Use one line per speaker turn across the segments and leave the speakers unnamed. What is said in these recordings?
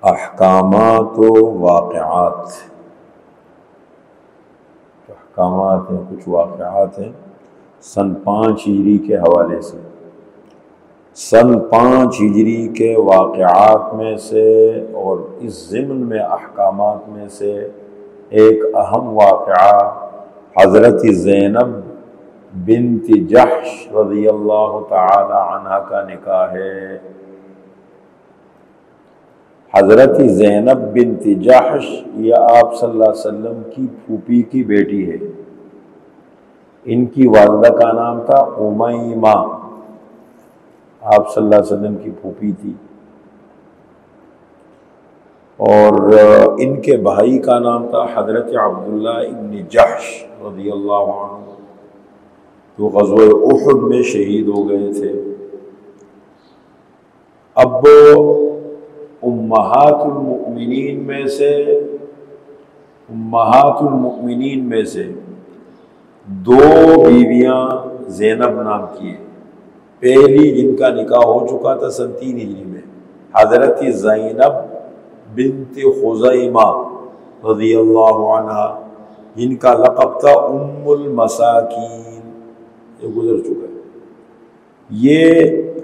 احکامات و واقعات، احکامات ہیں، کچھ واقعات ہیں سن 5 ہجری کے حوالے سے۔ سن 5 ہجری کے واقعات میں سے اور اس ضمن میں احکامات میں سے ایک اہم واقعہ حضرت زینب بنت جحش رضی اللہ تعالی عنہ کا نکاح ہے۔ حضرت زینب بنت جحش یہ آپ صلی اللہ علیہ وسلم کی پھوپھی کی بیٹی ہے۔ ان کی والدہ کا نام تھا امیمہ، آپ صلی اللہ علیہ وسلم کی پھوپھی تھی، اور ان کے بھائی کا نام تھا حضرت عبداللہ ابن جحش رضی اللہ عنہ، جو غزوہ احد میں شہید ہو گئے تھے۔ اب امہات المؤمنین میں سے 2 بیویاں زینب نام کی ہیں۔ پہلی جن کا نکاح ہو چکا تھا سن 3 ہجری میں، حضرت زینب بنت خزیمہ رضی اللہ عنہ، جن کا لقب تھا ام المساکین، یہ گزر چکا ہے۔ یہ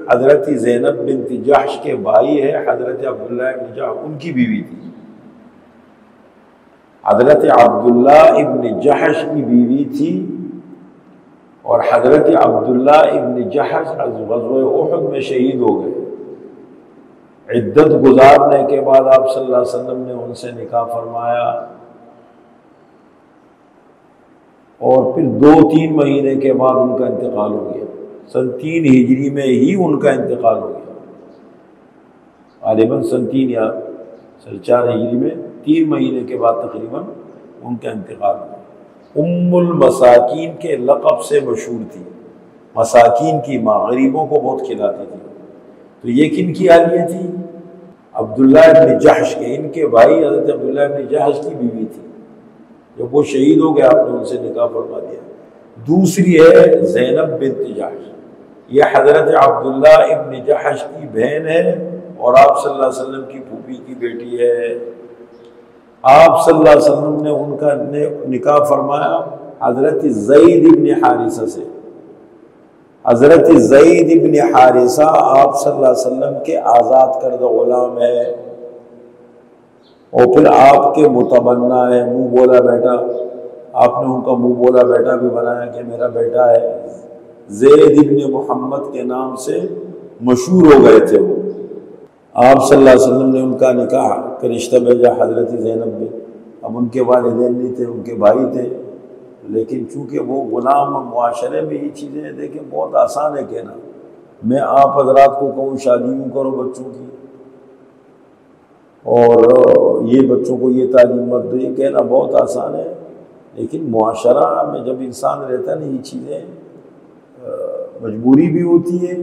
حضرت زینب بنت جحش کے بھائی ہے حضرت عبداللہ ابن جحش، ان کی بیوی تھی۔ حضرت عبداللہ ابن جحش کی بیوی تھی، اور حضرت عبداللہ ابن جحش غزوہ احد میں شہید ہو گئے۔ عدت گزارنے کے بعد آپ صلی اللہ علیہ وسلم نے ان سے نکاح فرمایا، اور پھر 2-3 مہینے کے بعد ان کا انتقال ہو گیا۔ سن 3 ہجری میں ہی ان کا انتقال ہو گیا، غالباً سن 3 یا سن 4 ہجری میں 3 مہینے کے بعد تقریباً ان کا انتقال ہو گیا۔ ام المساکین کے لقب سے مشہور تھی، مساکین کی ماں، غریبوں کو بہت کھلاتی تھی۔ تو یہ کن کی اہلیہ تھی؟ عبداللہ ابن جحش کے، ان کے بھائی حضرت عبداللہ ابن جحش کی بیوی تھی۔ جب وہ شہید ہو گئے آپ نے ان سے نکاح فرما دیا۔ دوسری ہے زینب بنت جحش، یہ حضرت عبداللہ ابن جحش کی بہن ہے اور آپ صلی اللہ علیہ وسلم کی پھوپھی کی بیٹی ہے۔ آپ صلی اللہ علیہ وسلم نے ان کا نکاح فرمایا حضرت زید ابن حارثہ سے۔ حضرت زید ابن حارثہ آپ صلی اللہ علیہ وسلم کے آزاد کردہ غلام ہے، اور پھر آپ کے متبنہ ہے، منہ بولا بیٹا۔ آپ نے ان کا منہ بولا بیٹا بھی بنایا کہ میرا بیٹا ہے۔ زید ابن محمد کے نام سے مشہور ہو گئے تھے وہ۔ آپ صلی اللہ علیہ وسلم نے ان کا نکاح کا رشتہ بھیجا حضرت زینب میں۔ اب ان کے والدین نہیں تھے، ان کے بھائی تھے، لیکن چونکہ وہ غلام معاشرے میں یہ چیزیں دیکھیں بہت آسان ہے کہنا۔ میں آپ حضرات کو کہوں شادی کیوں کرو بچوں کی، اور یہ بچوں کو یہ تعلیم مت دو، یہ کہنا بہت آسان ہے، لیکن معاشرہ میں جب انسان رہتا ہے نا، یہ چیزیں مجبوری بھی ہوتی ہے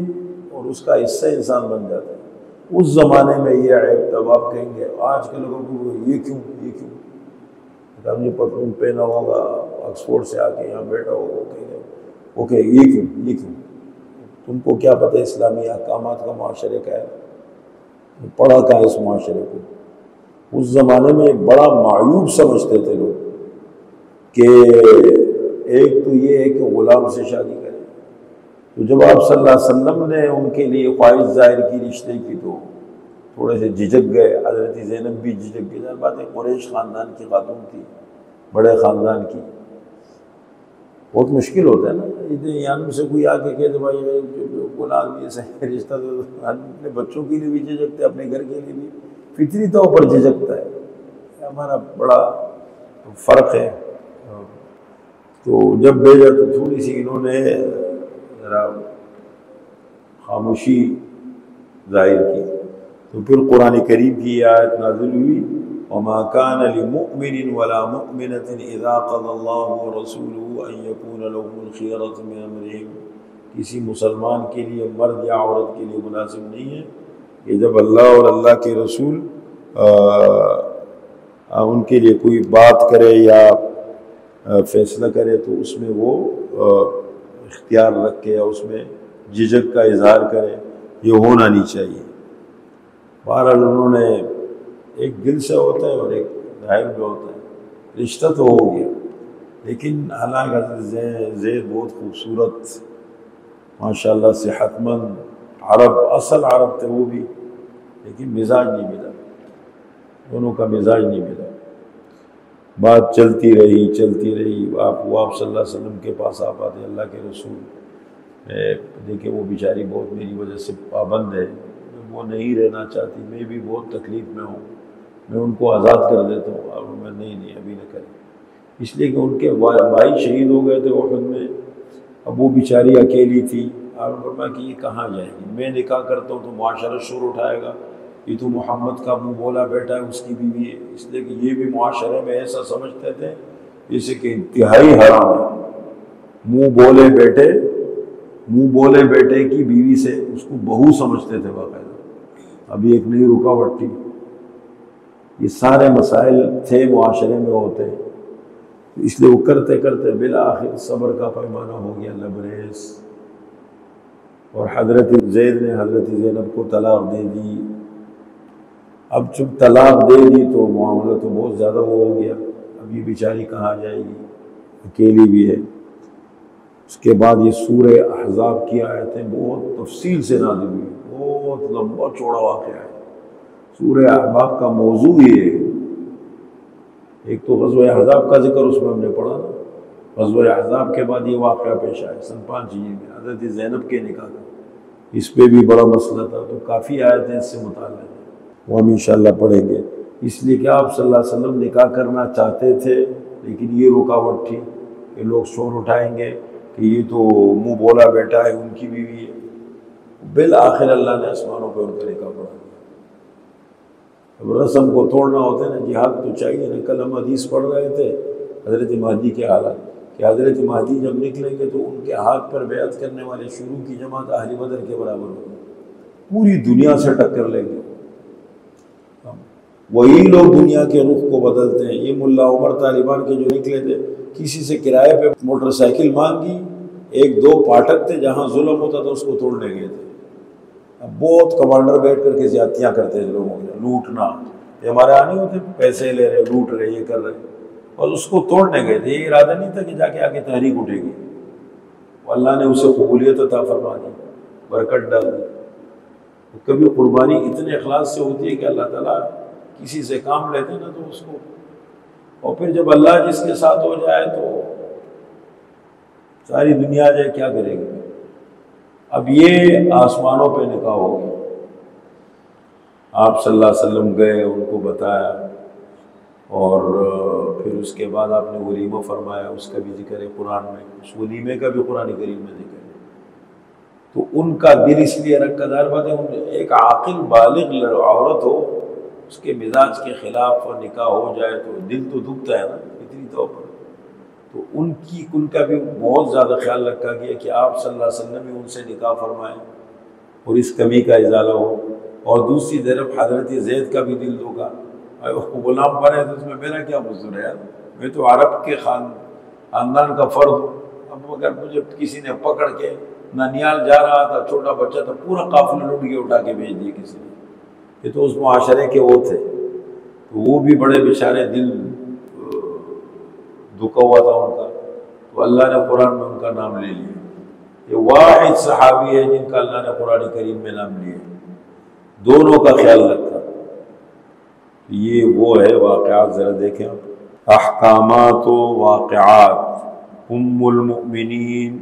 اور اس کا حصہ انسان بن جاتا ہے۔ اس زمانے میں یہ عیب، تب آپ کہیں گے آج کے لوگوں کو یہ کیوں ہم نے پتلون پہنا ہوگا، آکسفورڈ سے آ کے یہاں بیٹھا ہوگا، کہیں گے اوکے یہ کیوں تم کو کیا پتہ اسلامی احکامات کا معاشرے کا ہے، پڑھا کہا اس معاشرے کو۔ اس زمانے میں بڑا معیوب سمجھتے تھے لوگ کہ ایک تو یہ ہے کہ غلام سے شادی کریں۔ تو جب آپ صلی اللہ علیہ وسلم نے ان کے لیے خواہش ظاہر کی رشتے کی تو تھوڑے سے جھجک گئے۔ حضرت زینب بھی جھجک گئی، بات ہے قریش خاندان کی خاتون تھی، بڑے خاندان کی، بہت مشکل ہوتا ہے نا۔ یہاں سے کوئی آ کے کہتے بھائی بولا آدمی ایسا رشتہ، تو اپنے بچوں کے لیے بھی جھجکتا ہے، اپنے گھر کے لیے بھی فطری طور پر جھجکتا ہے۔ ہمارا بڑا فرق ہے۔ تو جب بھیجا تو تھوڑی سی انہوں نے ذرا خاموشی ظاہر کی، تو پھر قرآن کریم کی آیت نازل ہوئی، وَمَا كَانَ لِمُؤْمِنٍ وَلَا مُؤْمِنَةٍ إِذَا قَضَى اللَّهُ وَرَسُولُهُ أَن يَكُونَ لَهُمُ الْخِيَرَةُ مِنْ أَمْرِهِمْ۔ کسی مسلمان کے لیے، مرد یا عورت کے لیے مناسب نہیں ہے کہ جب اللہ اور اللہ کے رسول ان کے لیے کوئی بات کرے یا فیصلہ کرے تو اس میں وہ اختیار رکھے یا اس میں جھجک کا اظہار کرے، یہ ہونا نہیں چاہیے۔ بہرحال انہوں نے ایک دل سے ہوتا ہے اور ایک ظاہر میں ہوتا ہے، رشتہ تو ہو گیا، لیکن حالانکہ حضرت زید بہت خوبصورت ماشاءاللہ صحت مند عرب، اصل عرب تھے وہ بھی، لیکن مزاج نہیں ملا، دونوں کا مزاج نہیں ملا۔ بات چلتی رہی آپ صلی اللہ علیہ وسلم کے پاس آپ آتے، اللہ کے رسول دیکھیں وہ بیچاری بہت میری وجہ سے پابند ہے، وہ نہیں رہنا چاہتی، میں بھی بہت تکلیف میں ہوں، میں ان کو آزاد کر دیتا ہوں، اور میں نہیں ابھی نہ کریں، اس لیے کہ ان کے بھائی شہید ہو گئے تھے احد میں، اب وہ بیچاری اکیلی تھی، اور فرمایا کہ یہ کہاں جائے گی، میں نکاح کرتا ہوں تو معاشرہ شور اٹھائے گا، یہ تو محمد کا منہ بولا بیٹا ہے، اس کی بیوی ہے، اس لیے کہ یہ بھی معاشرے میں ایسا سمجھتے تھے جیسے کہ انتہائی حرام ہے، منہ بولے بیٹے کی بیوی سے اس کو بہو سمجھتے تھے باقاعدہ۔ ابھی ایک نئی رکاوٹ تھی، یہ سارے مسائل تھے معاشرے میں ہوتے، اس لیے وہ کرتے بالآخر صبر کا پیمانہ ہو گیا لبریز، اور حضرت زید نے حضرت زینب کو طلاق دے دی۔ اب جب طلاق دے دی تو معاملہ تو بہت زیادہ وہ ہو گیا، اب یہ بیچاری کہاں جائے گی، اکیلی بھی ہے۔ اس کے بعد یہ سورہ احزاب کی آیتیں بہت تفصیل سے نازل ہوئی، بہت لمبا چوڑا واقعہ ہے۔ سورہ احزاب کا موضوع یہ ہے، ایک تو غزوہ احزاب کا ذکر اس میں ہم نے پڑھا نا، غزوہ احزاب کے بعد یہ واقعہ پیش آیا سن 5 ہجری میں حضرت زینب کے نکاح کا، اس پہ بھی بڑا مسئلہ تھا، تو کافی آیتیں اس سے متعلق ہیں، وہ ہم انشاءاللہ پڑھیں گے۔ اس لیے کہ آپ صلی اللہ علیہ وسلم نکاح کرنا چاہتے تھے، لیکن یہ رکاوٹ تھی کہ لوگ شور اٹھائیں گے کہ یہ تو منہ بولا بیٹا ہے، ان کی بیوی ہے۔ بالآخر اللہ نے آسمانوں پہ ان کا نکاح پڑھا دیا۔ اب رسم کو توڑنا ہوتا ہے نا، جہاد تو چاہیے نا۔ کل ہم حدیث پڑھ رہے تھے حضرت مہدی کے حالات، کہ حضرت مہدی جب نکلیں گے تو ان کے ہاتھ پر بیعت کرنے والے شروع کی جماعت اہل بدر کے برابر ہوگی، پوری دنیا سے ٹکر لیں گے۔ وہی لوگ دنیا کے رخ کو بدلتے ہیں۔ یہ ملا عمر طالبان کے جو نکلے تھے، کسی سے کرائے پہ موٹر سائیکل مانگی، 1-2 پاٹک تھے جہاں ظلم ہوتا تھا اس کو توڑنے گئے تھے۔ اب بہت کمانڈر بیٹھ کر کے زیادتیاں کرتے تھے لوگوں کے، لوٹنا، یہ ہمارے یہاں نہیں ہوتے، پیسے لے رہے، لوٹ رہے، یہ کر رہے، اور اس کو توڑنے گئے تھے۔ یہ ارادہ نہیں تھا کہ جا کے آگے تحریک اٹھے گی، اللہ نے اسے قبولیت عطا فرما دی، برکت ڈال دی۔ کبھی قربانی اتنے اخلاص سے ہوتی ہے کہ اللہ تعالیٰ کسی سے کام لیتے نا تو اس کو، اور پھر جب اللہ جس کے ساتھ ہو جائے تو ساری دنیا جائے کیا کرے گی۔ اب یہ آسمانوں پہ نکاح ہو گیا، آپ صلی اللہ علیہ وسلم گئے، ان کو بتایا، اور پھر اس کے بعد آپ نے ولیمہ فرمایا، اس کا بھی ذکر ہے قرآن میں، اس ولیمے کا بھی قرآن کریم میں ذکر ہے۔ تو ان کا دل اس لیے رکھا، دار بات ہے ایک عاقل بالغ عورت ہو، اس کے مزاج کے خلاف نکاح ہو جائے تو دل تو دکھتا ہے نا فطری طور پر۔ تو ان کا بھی بہت زیادہ خیال رکھا گیا کہ آپ صلی اللہ علیہ وسلم بھی ان سے نکاح فرمائیں اور اس کمی کا ازالہ ہو۔ اور دوسری طرف حضرت زید کا بھی دل دھوکا، غلام بنے تو اس میں میرا کیا قصور ہے یار، میں تو عرب کے خاندان کا فرد ہوں، اب اگر مجھے کسی نے پکڑ کے، ننیال جا رہا تھا، چھوٹا بچہ تھا، پورا قافلہ لوٹ کے اٹھا کے بھیج دیا کسی نے، یہ تو اس معاشرے کے وہ تھے، تو وہ بھی بڑے بیچارے دل دھکا ہوا تھا ان کا، تو اللہ نے قرآن میں ان کا نام لے لیا۔ یہ واحد صحابی ہے جن کا اللہ نے قرآن کریم میں نام لیا، دونوں کا خیال رکھا۔ یہ وہ ہے واقعات، ذرا دیکھیں احکامات و واقعات۔ ام المؤمنین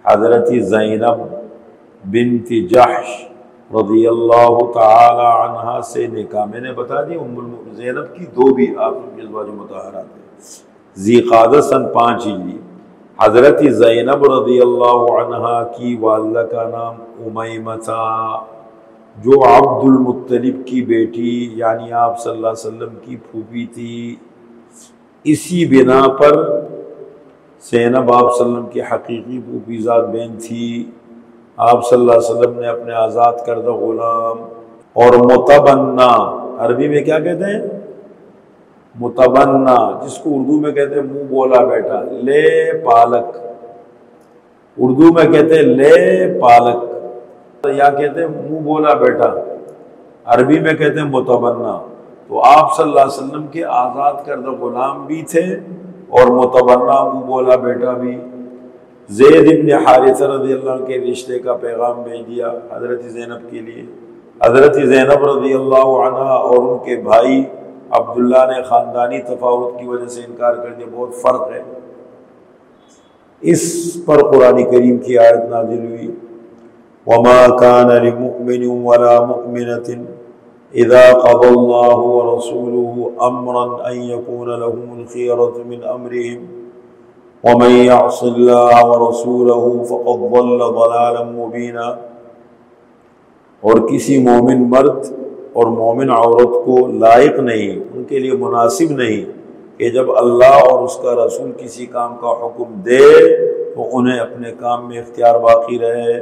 حضرت زینب بنت جحش رضی اللہ تعالی عنہا سے نکاح، میں نے بتا دی ام المؤمنین زینب کی 2 بھی آپ کی ازواج مطہرات ہیں۔ ذی قعدہ سن 5 ہجری، حضرت زینب رضی اللہ عنہا کی والدہ کا نام امیمہ تھا، جو عبد المطلب کی بیٹی یعنی آپ صلی اللہ علیہ وسلم کی پھوپھی تھی۔ اسی بنا پر زینب آپ صلی اللہ علیہ وسلم کی حقیقی پھوپھی زاد بہن تھی۔ آپ صلی اللہ علیہ وسلم نے اپنے آزاد کردہ غلام اور متبنہ، عربی میں کیا کہتے ہیں؟ متبنہ، جس کو اردو میں کہتے ہیں منہ بولا بیٹا، لے پالک، اردو میں کہتے ہیں لے پالک، یا کہتے ہیں منہ بولا بیٹا، عربی میں کہتے ہیں متبنہ۔ تو آپ صلی اللہ علیہ وسلم کے آزاد کردہ غلام بھی تھے اور متبرہ منہ بولا بیٹا بھی۔ زید بن حارثہ رضی اللہ عنہ کے رشتے کا پیغام بھیج دیا حضرت زینب کے لیے۔ حضرت زینب رضی اللہ عنہ اور ان کے بھائی عبداللہ نے خاندانی تفاوت کی وجہ سے انکار کر دیا، بہت فرق ہے۔ اس پر قرآن کریم کی آیت نازل ہوئی، وَمَا كَانَ لِمُؤْمِنٍ وَلَا مُؤْمِنَةٍ إِذَا قَضَى اللَّهُ وَرَسُولُهُ أَمْرًا أَن يَكُونَ لَهُمُ الْخِيَرَةُ مِنْ أَمْرِهِمْ وَمَن يَعْصِ اللَّهَ وَرَسُولَهُ فَقَدْ ضَلَّ ضَلَالًا مُبِينًا۔ اور کسی مومن مرد اور مومن عورت کو لائق نہیں، ان کے لیے مناسب نہیں کہ جب اللہ اور اس کا رسول کسی کام کا حکم دے تو انہیں اپنے کام میں اختیار باقی رہے،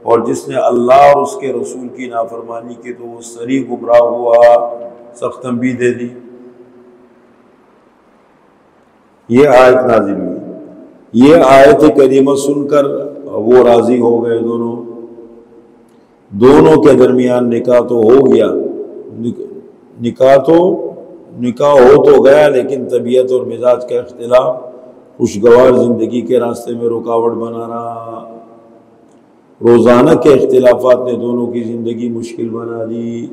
اور جس نے اللہ اور اس کے رسول کی نافرمانی کی تو وہ صریح گمراہ ہوا۔ سخت تنبیہ دے دی۔ یہ آیت نازل ہوئی، یہ آیت کریمہ سن کر وہ راضی ہو گئے، دونوں کے درمیان نکاح تو ہو گیا، نکاح ہو تو گیا، لیکن طبیعت اور مزاج کا اختلاف خوشگوار زندگی کے راستے میں رکاوٹ بنا رہا۔ روزانہ کے اختلافات نے دونوں کی زندگی مشکل بنا دی۔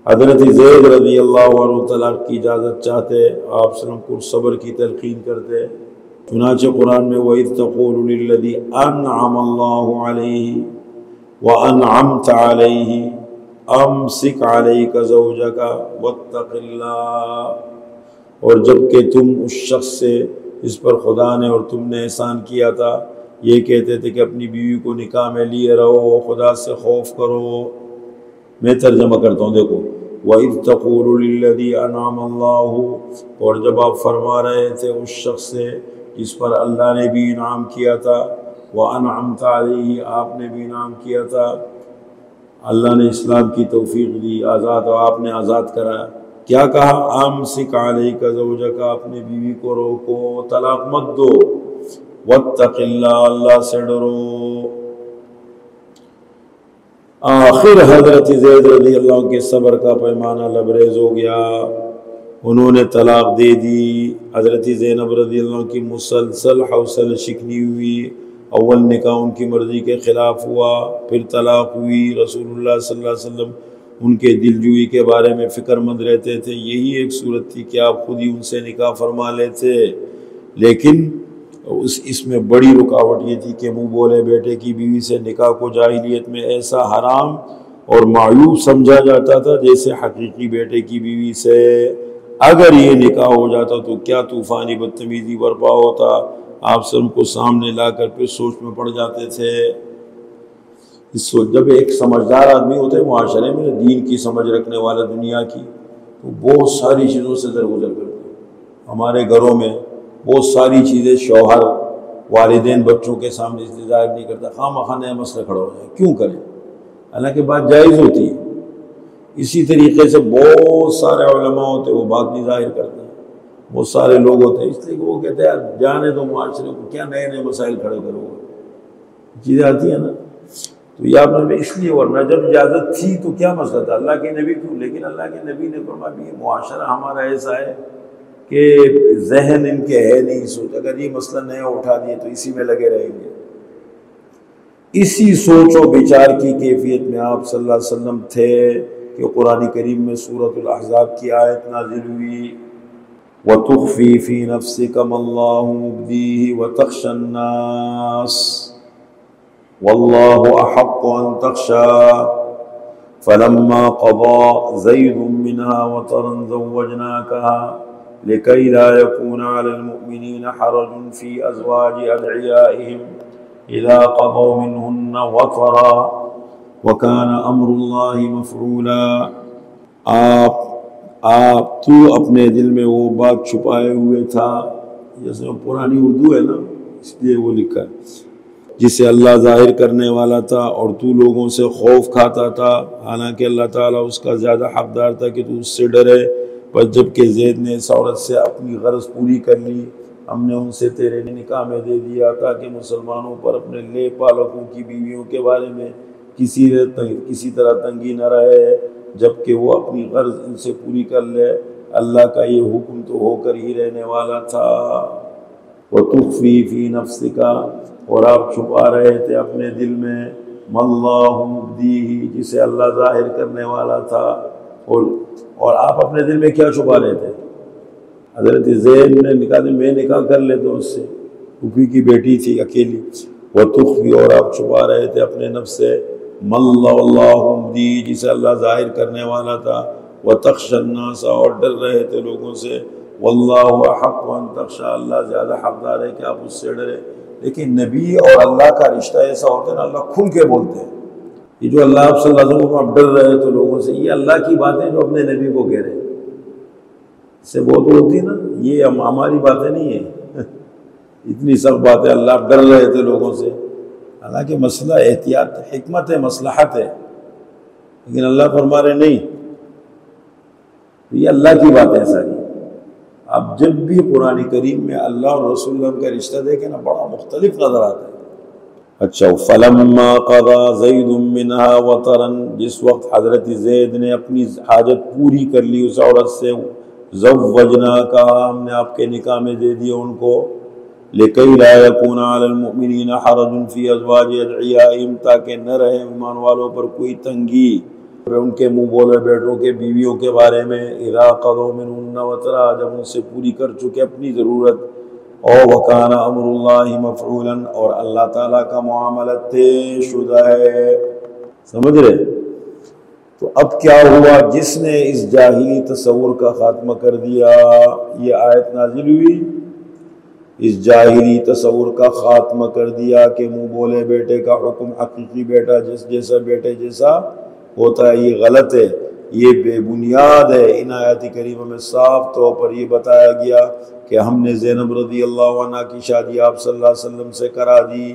حضرت زید رضی اللہ عنہ طلاق کی اجازت چاہتے، آپ صلی اللہ علیہ وسلم کو صبر کی تلقین کرتے۔ چنانچہ قرآن میں وَإِذْ تَقُولُ لِلَّذِي أَنْعَمَ اللَّهُ عَلَيْهِ وَأَنْعَمْتَ عَلَيْهِ أَمْسِكْ عَلَيْكَ زَوْجَكَ وَاتَّقِ اللَّهَ، اور جب کہ تم اس شخص سے جس پر خدا نے اور تم نے احسان کیا تھا یہ کہتے تھے کہ اپنی بیوی کو نکاح میں لیے رہو، خدا سے خوف کرو۔ میں ترجمہ کرتا ہوں، دیکھو وَإِذْ تَقُولُ لِلَّذِي أَنْعَمَ اللَّهُ، اور جب آپ فرما رہے تھے اس شخص سے جس پر اللہ نے بھی انعام کیا تھا، وَأَنْعَمْتَ عَلَيْهِ، آپ نے بھی انعام کیا تھا، اللہ نے اسلام کی توفیق دی، آزاد، اور آپ نے آزاد کرایا۔ کیا کہا؟ أَمْسِكْ عَلَيْكَ زَوْجَكَ، اپنی بیوی کو روکو، طلاق مت دو، وَاتَّقِ اللَّهَ، اللہ سے ڈرو۔ آخر حضرت زید رضی اللہ عنہ کے صبر کا پیمانہ لبریز ہو گیا، انہوں نے طلاق دے دی۔ حضرت زینب رضی اللہ عنہ کی مسلسل حوصلہ شکنی ہوئی، اول نکاح ان کی مرضی کے خلاف ہوا، پھر طلاق ہوئی۔ رسول اللہ صلی اللہ علیہ وسلم ان کے دلجوئی کے بارے میں فکر مند رہتے تھے، یہی ایک صورت تھی کہ آپ خود ہی ان سے نکاح فرما لیتے، لیکن اس میں بڑی رکاوٹ یہ تھی کہ منہ بولے بیٹے کی بیوی سے نکاح کو جاہلیت میں ایسا حرام اور معیوب سمجھا جاتا تھا جیسے حقیقی بیٹے کی بیوی سے اگر یہ نکاح ہو جاتا تو کیا طوفانی بدتمیزی برپا ہوتا۔ آپ سب کو سامنے لا کر پھر سوچ میں پڑ جاتے تھے۔ جب ایک سمجھدار آدمی ہوتا ہے معاشرے میں، دین کی سمجھ رکھنے والا دنیا کی، تو بہت ساری چیزوں سے درگزر کرتے ہیں۔ ہمارے گھروں میں بہت ساری چیزیں شوہر والدین بچوں کے سامنے ظاہر نہیں کرتا، خواہ مخواہ نئے مسئلے کھڑا ہو جائے، کیوں کریں؟ حالانکہ بات جائز ہوتی ہے۔ اسی طریقے سے بہت سارے علماء ہوتے ہیں وہ بات نہیں ظاہر کرتے ہیں، بہت سارے لوگ ہوتے ہیں، اس لیے وہ کہتے ہیں یار جانے دو معاشرے کو، کیا نئے نئے مسائل کھڑے کرو گے، چیزیں آتی ہیں نا۔ تو یہ آپ نے اس لیے، ورنہ جب اجازت تھی تو کیا مسئلہ تھا، اللہ کے نبی کیوں؟ لیکن اللہ کے نبی نے فرمایا یہ معاشرہ ہمارا ایسا ہے کہ ذہن ان کے ہے نہیں سوچ، اگر یہ مسئلہ نیا اٹھا دیے تو اسی میں لگے رہیں گے۔ اسی سوچ و بچار کی کیفیت میں آپ صلی اللہ علیہ وسلم تھے کہ قرآن کریم میں سورۃ الاحزاب کی آیت نازل ہوئی، وَتُخْفِي فِي نَفْسِكَ مَا اللَّهُ مُبْدِيهِ وَتَخْشَى النَّاسَ وَاللَّهُ أَحَقُّ أَن تَخْشَاهُ فَلَمَّا قَضَى زَيْدٌ مِّنْهَا وَطَرًا زَوَّجْنَاكَهَا لِكَيْ لَا يَكُونَ عَلَى الْمُؤْمِنِينَ حَرَجٌ فِي أَزْوَاجِ أَدْعِيَائِهِمْ إِذَا قَضَوْا مِنْهُنَّ وَطَرًا وَكَانَ أَمْرُ اللَّهِ مَفْعُولًا۔ تو اپنے دل میں وہ بات چھپائے ہوئے تھا، جیسے پرانی اردو ہے نا، اس لیے وہ لکھا ہے، جسے اللہ ظاہر کرنے والا تھا، اور تو لوگوں سے خوف کھاتا تھا، حالانکہ اللہ تعالیٰ اس کا زیادہ حقدار تھا کہ تو اس سے ڈرے۔ پر جب کہ زید نے اس عورت سے اپنی غرض پوری کر لی، ہم نے ان سے تیرے نکاح میں دے دیا تاکہ مسلمانوں پر اپنے لے پالکوں کی بیویوں کے بارے میں کسی طرح تنگی نہ رہے، جب کہ وہ اپنی غرض ان سے پوری کر لے۔ اللہ کا یہ حکم تو ہو کر ہی رہنے والا تھا۔ وَتُخْفِي فِي نَفْسِكَ، اور آپ چھپا رہے تھے اپنے دل میں، مَا اللَّهُ مُبْدِيهِ، جسے اللہ ظاہر کرنے والا تھا۔ اور آپ اپنے دل میں کیا چھپا رہے تھے؟ حضرت زید نے نکاح دیا، میں نکاح کر لیتا اس سے، پھوپھی کی بیٹی تھی اکیلی۔ وَتُخْفِي، اور آپ چھپا رہے تھے اپنے نفس سے، مَا اللَّهُ مُبْدِيهِ، جسے اللہ ظاہر کرنے والا تھا۔ وَتَخْشَى النَّاسَ، اور ڈر رہے تھے لوگوں سے۔ وَاللَّهُ أَحَقُّ أَن تَخْشَىٰ، اللہ زیادہ حقدار ہے کہ آپ اس سے ڈرے۔ لیکن نبی اور اللہ کا رشتہ ایسا ہوتا ہے نا، اللہ کھل کے بولتے ہیں۔ یہ جو اللہ آپ صلی اللہ علیہ وسلم آپ ڈر رہے تھے لوگوں سے، یہ اللہ کی باتیں جو اپنے نبی کو کہہ رہے ہیں، اس سے بہت ہوتی نا، یہ ہماری باتیں نہیں ہیں۔ اتنی سخت بات ہے، اللہ ڈر رہے تھے لوگوں سے، حالانکہ مسئلہ احتیاط حکمت ہے، مصلحت ہے، لیکن اللہ فرما رہے نہیں، یہ اللہ کی بات ہے ساری۔ آپ جب بھی قرآن کریم میں اللہ اور رسول اللہ کا رشتہ دیکھیں نا، بڑا مختلف نظر آتا ہے۔ اچھا، فَلَمَّا قَضَىٰ زَيْدٌ مِّنْهَا وَطَرًا، جس وقت حضرت زید نے اپنی حاجت پوری کر لی اس عورت سے، زَوَّجْنَاكَ، ہم نے آپ کے نکاح میں دے دیا ان کو، لِكَيْ لَا يَكُونَ عَلَى الْمُؤْمِنِينَ حَرَجٌ فِي أَزْوَاجِ أَدْعِيَائِهِمْ، تاکہ نہ رہے ایمان والوں پر کوئی تنگی ان کے منہ بولے بیٹوں کے بیویوں کے بارے میں، اذا قضوا منهن وطرا، جب ان سے پوری کر چکے اپنی ضرورت، او وکان امر اللہ مفعولا، اور اللہ تعالیٰ کا معاملہ طے شدہ ہے۔ سمجھ رہے؟ تو اب کیا ہوا؟ جس نے اس جاہلی تصور کا خاتمہ کر دیا، یہ آیت نازل ہوئی، اس جاہلی تصور کا خاتمہ کر دیا کہ منہ بولے بیٹے کا حکم حقیقی بیٹا جیسا بیٹے جیسا ہوتا ہے، یہ غلط ہے، یہ بے بنیاد ہے۔ ان آیات کریمہ میں صاف طور پر یہ بتایا گیا کہ ہم نے زینب رضی اللہ عنہ کی شادی آپ صلی اللہ علیہ وسلم سے کرا دی۔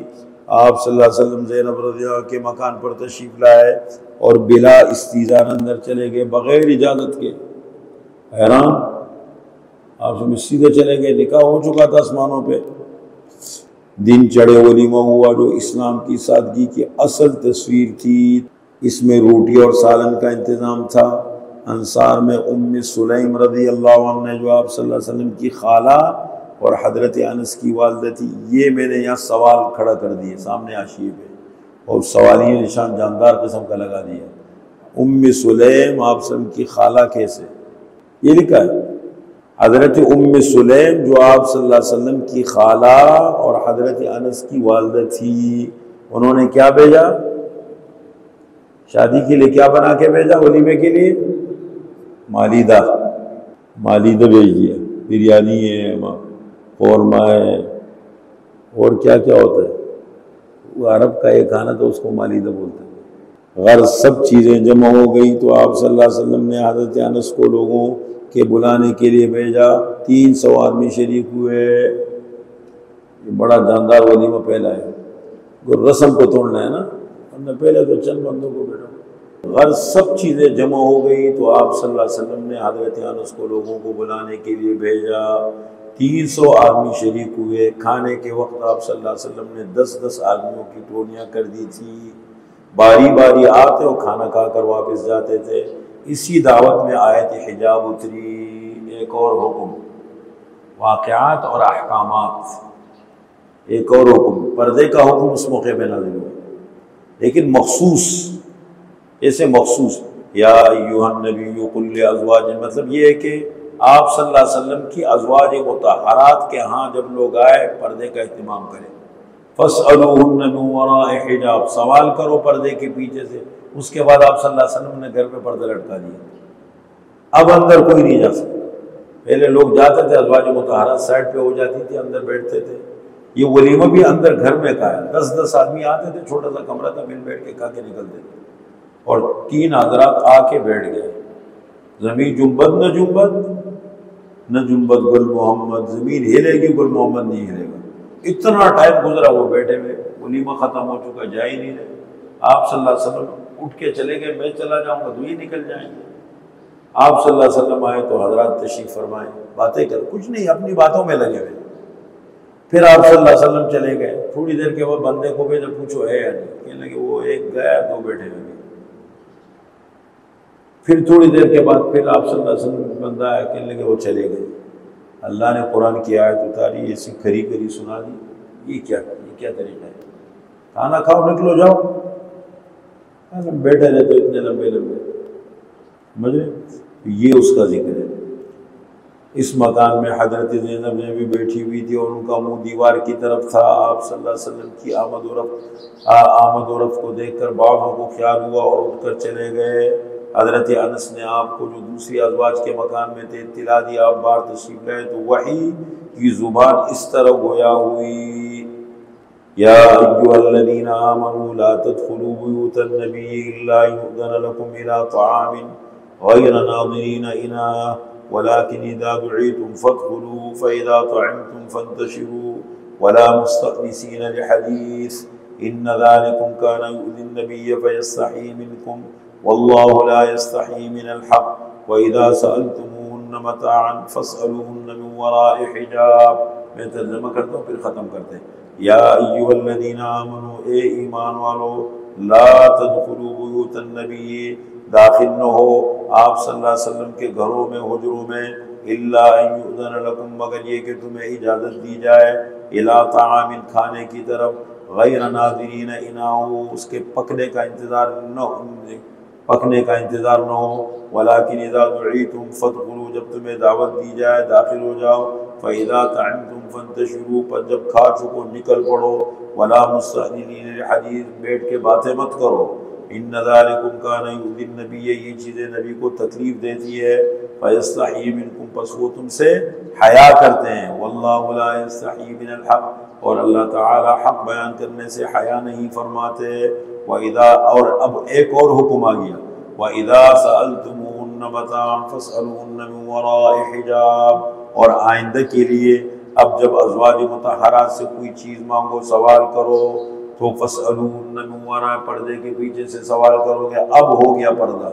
آپ صلی اللہ علیہ وسلم زینب رضی اللہ عنہ کے مکان پر تشریف لائے اور بلا استئذان اندر چلے گئے، بغیر اجازت کے۔ حیران، آپ سیدھے چلے گئے، نکاح ہو چکا تھا آسمانوں پہ، دن چڑھے، ولیمہ ہوا، جو اسلام کی سادگی کی اصل تصویر تھی۔ اس میں روٹی اور سالن کا انتظام تھا۔ انصار میں ام سلیم رضی اللہ عنہ جو آپ صلی اللہ علیہ وسلم کی خالہ اور حضرت انس کی والدہ تھی، یہ میں نے یہاں سوال کھڑا کر دیے سامنے حاشیے پہ، اور سوالیہ نشان جاندار قسم کا لگا دیا۔ ام سلیم آپ صلی اللہ علیہ وسلم کی خالہ کیسے؟ یہ لکھا ہے حضرت ام سلیم جو آپ صلی اللہ علیہ وسلم کی خالہ اور حضرت انس کی والدہ تھی، انہوں نے کیا بھیجا؟ شادی کے لیے کیا بنا کے بھیجا؟ ولیمے کے لیے مالیدہ بھیج دیا، بریانی ہے، قورمہ ہے، اور کیا کیا ہوتا ہے، وہ عرب کا ایک کھانا تو اس کو مالیدہ بولتے ہیں۔ غرض سب چیزیں جمع ہو گئی تو آپ صلی اللہ علیہ وسلم نے حضرت انس کو لوگوں کے بلانے کے لیے بھیجا، 300 آدمی شریک ہوئے۔ یہ بڑا جاندار ولیمہ پہلا ہے، رسم کو توڑنا ہے نا، ہم نے پہلے تو چند بندوں کو بیٹھا۔ غرض سب چیزیں جمع ہو گئی تو آپ صلی اللہ علیہ وسلم نے حضرت انس کو لوگوں کو بلانے کے لیے بھیجا، 300 آدمی شریک ہوئے۔ کھانے کے وقت آپ صلی اللہ علیہ وسلم نے 10 آدمیوں کی ٹولیاں کر دی تھی، باری باری آتے اور کھانا کھا کر واپس جاتے تھے۔ اسی دعوت میں آیت حجاب اتری، ایک اور حکم، واقعات اور احکامات، ایک اور حکم، پردے کا حکم اس موقع پہ نازل ہوا، لیکن مخصوص، ایسے مخصوص، یا ایھا النبی قل لازواج، مطلب یہ ہے کہ آپ صلی اللہ علیہ وسلم کی ازواج مطہرات کے ہاں جب لوگ آئے پردے کا اہتمام کریں۔ فاسألوہن من وراء حجاب، سوال کرو پردے کے پیچھے سے۔ اس کے بعد آپ صلی اللہ علیہ وسلم نے گھر پہ پردہ لٹکا دیا، اب اندر کوئی نہیں جا سکتا۔ پہلے لوگ جاتے تھے، ازواج مطہرات سائڈ پہ ہو جاتی تھی، اندر بیٹھتے تھے۔ یہ ولیمہ بھی اندر گھر میں کا ہے، 10 آدمی آتے تھے، چھوٹا سا کمرہ تھا، مل بیٹھ کے کھا کے نکلتے تھے، اور 3 حضرات آ کے بیٹھ گئے۔ زمین جنبت نہ جنبت، نہ جنبت گل محمد، زمین ہلے گی گل محمد نہیں ہلے گا۔ اتنا ٹائم گزرا وہ بیٹھے ہوئے، ولیمہ ختم ہو چکا، جا ہی نہیں رہے۔ آپ صلی اللہ علیہ وسلم اٹھ کے چلے گئے، میں چلا جاؤں گا تو یہ نکل جائیں گے۔ آپ صلی اللہ علیہ وسلم آئے تو حضرات تشریف فرمائے، باتیں کر، کچھ نہیں، اپنی باتوں میں لگے ہوئے۔ پھر آپ صلی اللہ علیہ وسلم چلے گئے، تھوڑی دیر کے بعد بندے کو بھیجا، پوچھو ہے یا نہیں، کہنے لگے وہ ایک گیا، 2 بیٹھے ہوئے۔ پھر تھوڑی دیر کے بعد پھر آپ صلی اللہ علیہ وسلم بندہ آیا کہنے لگے وہ چلے گئے. اللہ نے قرآن کی آیت اتاری، ایسی کھری کھری سنا دی. یہ کیا طریقہ ہے؟ کھانا کھاؤ نکلو جاؤ. بیٹھے رہتے اتنے لمبے سمجھ رہے؟ یہ اس کا ذکر ہے. اس مکان میں حضرت زینب نے بھی بیٹھی ہوئی تھی اور ان کا منہ دیوار کی طرف تھا. آپ صلی اللہ علیہ وسلم کی آمد و رفت کو دیکھ کر بعضوں کو خیال ہوا اور اٹھ کر چلے گئے. حضرت انس نے آپ کو جو دوسری ازواج کے مکان میں تھے اطلاع دی، آپ باہر تشریف لائے تو وحی کی زبان اس طرح گویا ہوئی، یا ایھا الذین آمنوا لا تدخلوا بیوت النبی الا یؤذن لکم الی طعام غیر ناظرین اناء ولكن اذا دعیتم فادخلوا فاذا طعمتم فانتشروا ولا مستأنسین لحدیث ان ذلکم کان یؤذی النبی فیستحیی منکم واللہ لا یستحیی من الحق وَإِذَا سَأَلْتُمُوهُنَّ مَتَاعًا فَاسْأَلُوهُنَّ مِنْ وَرَاءِ حِجَابٍ. میں ترجمہ کرتا ہوں پھر ختم کرتے ہیں. یا ایھا الذین آمنوا، اے ایمان والو، لا تدخلوا بیوت النبی، داخل نہ ہو آپ صلی اللہ علیہ وسلم کے گھروں میں، حجروں میں، الا ان یؤذن لکم، مگر یہ کہ تمہیں اجازت دی جائے، الی طعام، کھانے کی طرف، غیر ناظرین اناء، اس کے پکنے کا انتظار نہ ہو، ولیکن اذا دعیتم فادخلوا، جب تمہیں دعوت دی جائے داخل ہو جاؤ، فاذا طعمتم فانتشروا، پر جب کھا چکو نکل پڑو، ولا مستأنسین لحدیث، بیٹھ کے باتیں مت کرو. ان ذلکم کان یؤذی النبی، یہ چیزیں نبی کو تکلیف دیتی ہے، فیستحیی منکم، پس وہ تم سے حیا کرتے ہیں، واللہ لا یستحیی من الحق، اور اللہ تعالی حق بیان کرنے سے حیا نہیں فرماتے. وَإِذَا، اور اب ایک اور حکم آ گیا، وَإِذَا سَأَلْتُمُوهُنَّ مَتَاعًا فَاسْأَلُوهُنَّ مِنْ وَرَاءِ حِجَابٍ، اور آئندہ کے لیے اب جب ازواج مطہرات سے کوئی چیز مانگو، سوال کرو تو فَاسْأَلُوهُنَّ مِنْ وَرَاءِ، پردے کے پیچھے سے سوال کرو گے. اب ہو گیا پردہ،